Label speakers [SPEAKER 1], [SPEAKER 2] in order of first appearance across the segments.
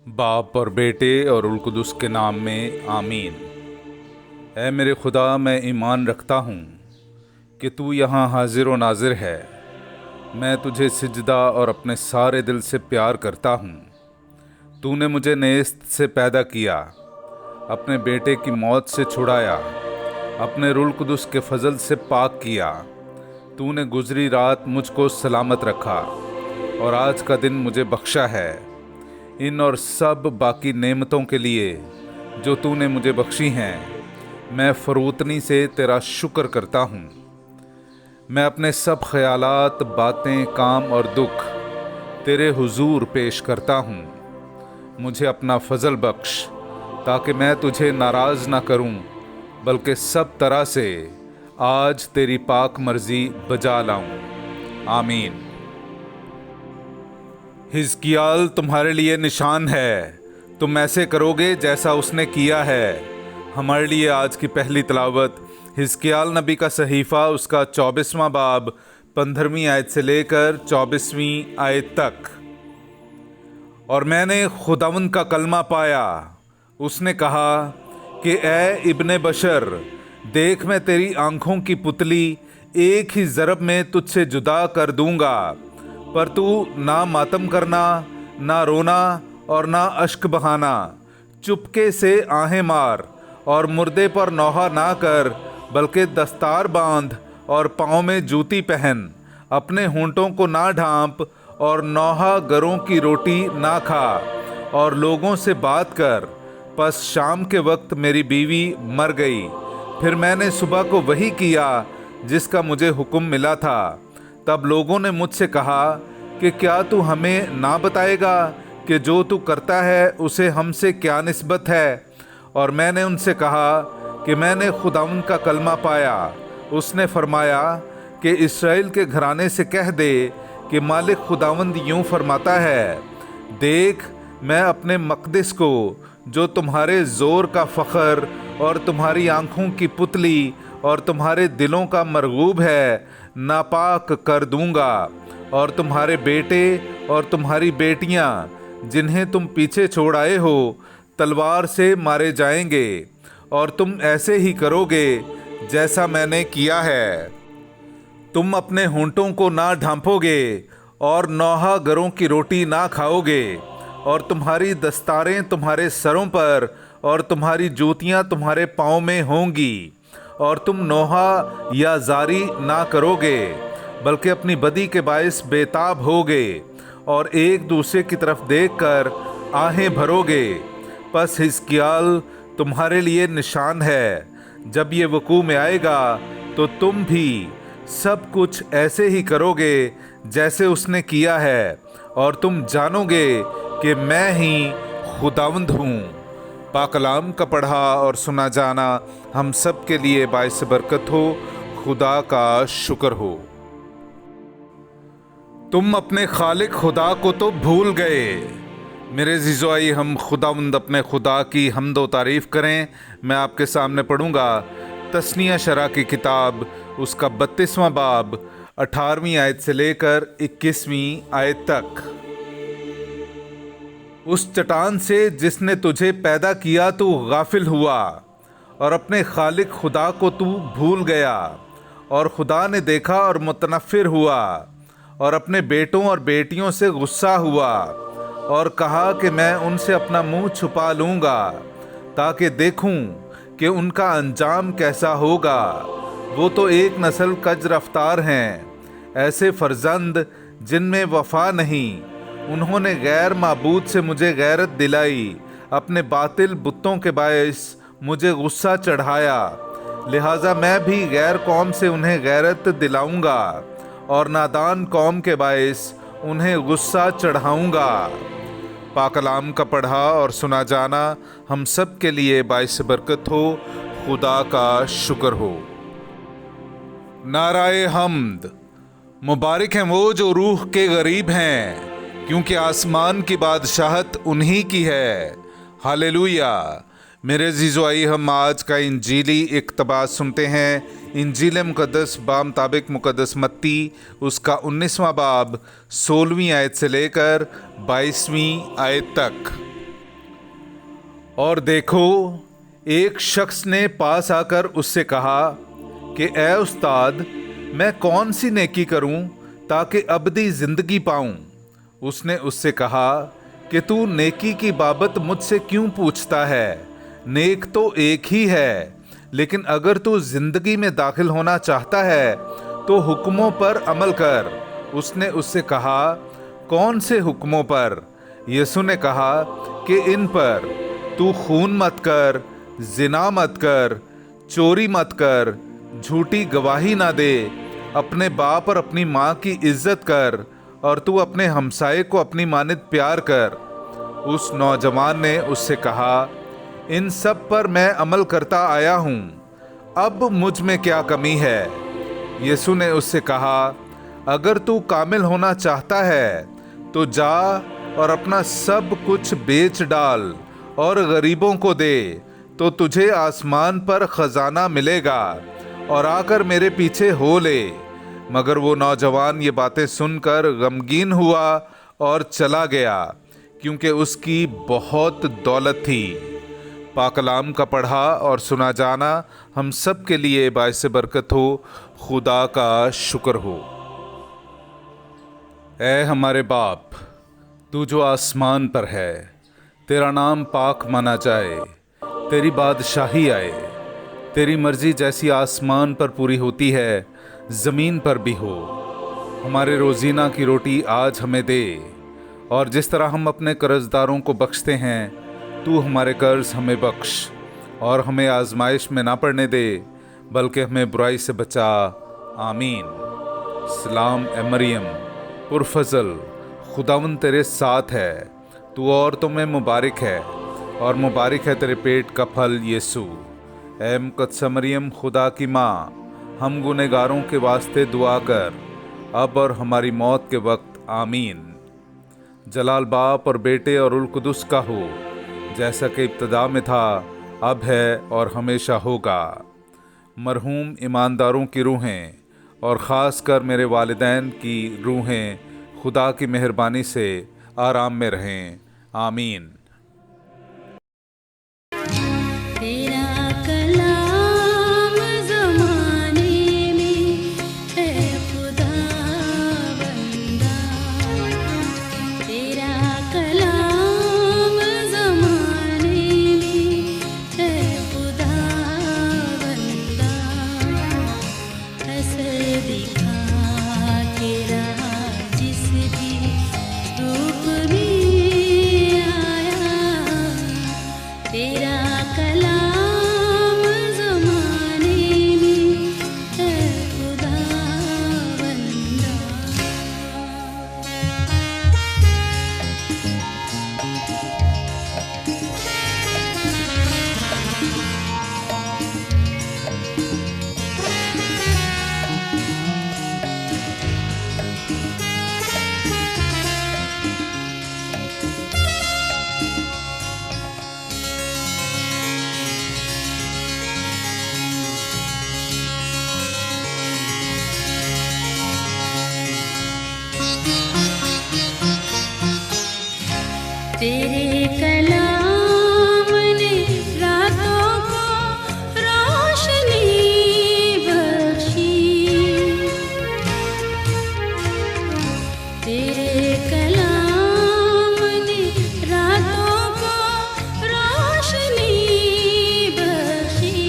[SPEAKER 1] बाप और बेटे और उल कुदस के नाम में आमीन। ऐ मेरे खुदा, मैं ईमान रखता हूँ कि तू यहाँ हाजिर व नाजिर है। मैं तुझे सिजदा और अपने सारे दिल से प्यार करता हूँ। तूने मुझे नेस्त से पैदा किया, अपने बेटे की मौत से छुड़ाया, अपने रूल कुदस के फजल से पाक किया। तूने गुजरी रात मुझको सलामत रखा और आज का दिन मुझे बख्शा है। इन और सब बाकी नेमतों के लिए जो तूने मुझे बख्शी हैं, मैं फ़रोतनी से तेरा शुक्र करता हूँ। मैं अपने सब ख्यालात, बातें, काम और दुख तेरे हुजूर पेश करता हूँ। मुझे अपना फजल बख्श ताकि मैं तुझे नाराज़ ना करूँ, बल्कि सब तरह से आज तेरी पाक मर्जी बजा लाऊं। आमीन। हिजकियाल तुम्हारे लिए निशान है, तुम ऐसे करोगे जैसा उसने किया है। हमारे लिए आज की पहली तलावत हिजकियाल नबी का सहीफ़ा, उसका 24वां बाब 15वीं आयत से लेकर 24वीं आयत तक। और मैंने खुदावंद का कलमा पाया, उसने कहा कि ए इब्ने बशर, देख मैं तेरी आंखों की पुतली एक ही ज़रब में तुझसे जुदा कर दूंगा, पर तू ना मातम करना, ना रोना और ना अश्क बहाना। चुपके से आहें मार और मुर्दे पर नौहा ना कर, बल्कि दस्तार बांध और पाँव में जूती पहन। अपने होंठों को ना ढांप और नौहा गरों की रोटी ना खा और लोगों से बात कर। बस शाम के वक्त मेरी बीवी मर गई। फिर मैंने सुबह को वही किया जिसका मुझे हुक्म मिला था। तब लोगों ने मुझसे कहा कि क्या तू हमें ना बताएगा कि जो तू करता है उसे हमसे क्या निस्बत है। और मैंने उनसे कहा कि मैंने खुदावंद का कलमा पाया। उसने फरमाया कि इस्राएल के घराने से कह दे कि मालिक खुदावंद यूँ फरमाता है, देख मैं अपने मक़दिस को, जो तुम्हारे ज़ोर का फ़ख्र और तुम्हारी आँखों की पुतली और तुम्हारे दिलों का मरगूब है, नापाक कर दूंगा। और तुम्हारे बेटे और तुम्हारी बेटियां जिन्हें तुम पीछे छोड़ आए हो, तलवार से मारे जाएंगे। और तुम ऐसे ही करोगे जैसा मैंने किया है। तुम अपने होंठों को ना ढांपोगे और नौहा गरों की रोटी ना खाओगे। और तुम्हारी दस्तारें तुम्हारे सरों पर और तुम्हारी जूतियां तुम्हारे पाँव में होंगी। और तुम नौहा या जारी ना करोगे, बल्कि अपनी बदी के बायस बेताब होगे और एक दूसरे की तरफ देखकर आहें भरोगे। बस हिजकियाल तुम्हारे लिए निशान है। जब ये वकू में आएगा तो तुम भी सब कुछ ऐसे ही करोगे जैसे उसने किया है, और तुम जानोगे कि मैं ही खुदावंद हूँ। पाकलाम का पढ़ा और सुना जाना हम सब के लिए बाइस बरकत हो। खुदा का शुक्र हो। तुम अपने खालिक खुदा को तो भूल गए। मेरे जीजोई, हम खुदावंद अपने खुदा की हम्दो तारीफ़ करें। मैं आपके सामने पढ़ूंगा तस्निया शरा की किताब, उसका 32वां बाब 18वीं आयत से लेकर 21वीं आयत तक। उस चट्टान से जिसने तुझे पैदा किया तू गाफिल हुआ और अपने खालिक खुदा को तू भूल गया। और खुदा ने देखा और मुतनफ़िर हुआ और अपने बेटों और बेटियों से गुस्सा हुआ और कहा कि मैं उनसे अपना मुंह छुपा लूँगा, ताकि देखूं कि उनका अंजाम कैसा होगा। वो तो एक नस्ल कज रफ्तार हैं, ऐसे फर्जंद जिनमें वफा नहीं। उन्होंने गैर माबूद से मुझे गैरत दिलाई, अपने बातिल बुतों के बायस मुझे गुस्सा चढ़ाया। लिहाजा मैं भी गैर कौम से उन्हें गैरत दिलाऊंगा और नादान कौम के बायस उन्हें गुस्सा चढ़ाऊंगा। पाकलाम का पढ़ा और सुना जाना हम सब के लिए बाइस बरकत हो। खुदा का शुक्र हो। नाराए हम्द। मुबारक हैं वो जो रूह के गरीब हैं, क्योंकि आसमान की बादशाहत उन्हीं की है। हालेलुया। मेरे जीजोई, हम आज का इंजीली इक़्तिबास सुनते हैं। इंजील मुक़द्दस बामुताबिक मुक़द्दस मत्ती, उसका 19वां बाब 16वीं आयत से लेकर 22वीं आयत तक। और देखो, एक शख्स ने पास आकर उससे कहा कि ए उस्ताद, मैं कौन सी नेकी करूं ताकि अबदी जिंदगी पाऊं। उसने उससे कहा कि तू नेकी की बाबत मुझसे क्यों पूछता है? नेक तो एक ही है, लेकिन अगर तू जिंदगी में दाखिल होना चाहता है तो हुक्मों पर अमल कर। उसने उससे कहा, कौन से हुक्मों पर? यीशु ने कहा कि इन पर, तू खून मत कर, जिना मत कर, चोरी मत कर, झूठी गवाही ना दे, अपने बाप और अपनी माँ की इज्जत कर, और तू अपने हमसाये को अपनी मानित प्यार कर। उस नौजवान ने उससे कहा, इन सब पर मैं अमल करता आया हूँ, अब मुझ में क्या कमी है? यीशु ने उससे कहा, अगर तू कामिल होना चाहता है तो जा और अपना सब कुछ बेच डाल और गरीबों को दे, तो तुझे आसमान पर खजाना मिलेगा, और आकर मेरे पीछे हो ले। मगर वो नौजवान ये बातें सुनकर गमगीन हुआ और चला गया, क्योंकि उसकी बहुत दौलत थी। पाकलाम का पढ़ा और सुना जाना हम सब के लिए बाइस बरकत हो। खुदा का शुक्र हो। ऐ हमारे बाप, तू जो आसमान पर है, तेरा नाम पाक माना जाए, तेरी बादशाही आए, तेरी मर्जी जैसी आसमान पर पूरी होती है ज़मीन पर भी हो। हमारे रोज़ीना की रोटी आज हमें दे, और जिस तरह हम अपने कर्जदारों को बख्शते हैं, तू हमारे कर्ज हमें बख्श, और हमें आजमाइश में ना पड़ने दे, बल्कि हमें बुराई से बचा। आमीन। सलाम ए मरियम, पुरफजल, खुदावंद तेरे साथ है, तू औरतों में मुबारक है, और मुबारक है तेरे पेट का फल यीशु। ऐ मुक़द्दस मरियम, खुदा की माँ, हम गुनहगारों के वास्ते दुआ कर, अब और हमारी मौत के वक्त। आमीन। जलाल बाप और बेटे और उल कुदुस का हो, जैसा कि इब्तदा में था, अब है और हमेशा होगा। मरहूम ईमानदारों की रूहें और ख़ास कर मेरे वालिदैन की रूहें खुदा की मेहरबानी से आराम में रहें। आमीन।
[SPEAKER 2] तेरा कलाम ज़माने में है खुदा बंदा, तेरा कलाम ज़माने में है खुदा बंदा, असर दिखा के रहा जिस भी रूप में आया, तेरा कलाम ज़माने में है खुदा बंदा। तेरे कलाम ने रातों को रोशनी बख्शी, तेरे कलाम ने रातों को रोशनी बख्शी,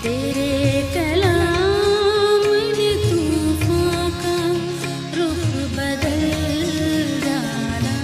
[SPEAKER 2] तेरे कलाम ने तूफान का रुख बदल डाला,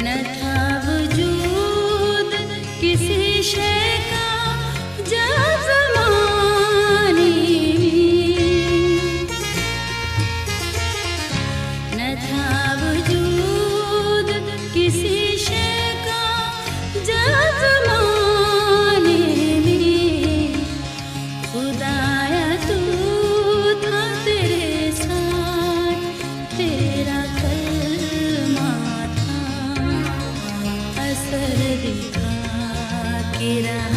[SPEAKER 2] न था वजूद किसी शय का जब ज़माने में, न था वजूद किसी शय का जब ज़माने में, खुदाया तू था तेरे साथ, तेरा कलमा था असर दिखा के रहा।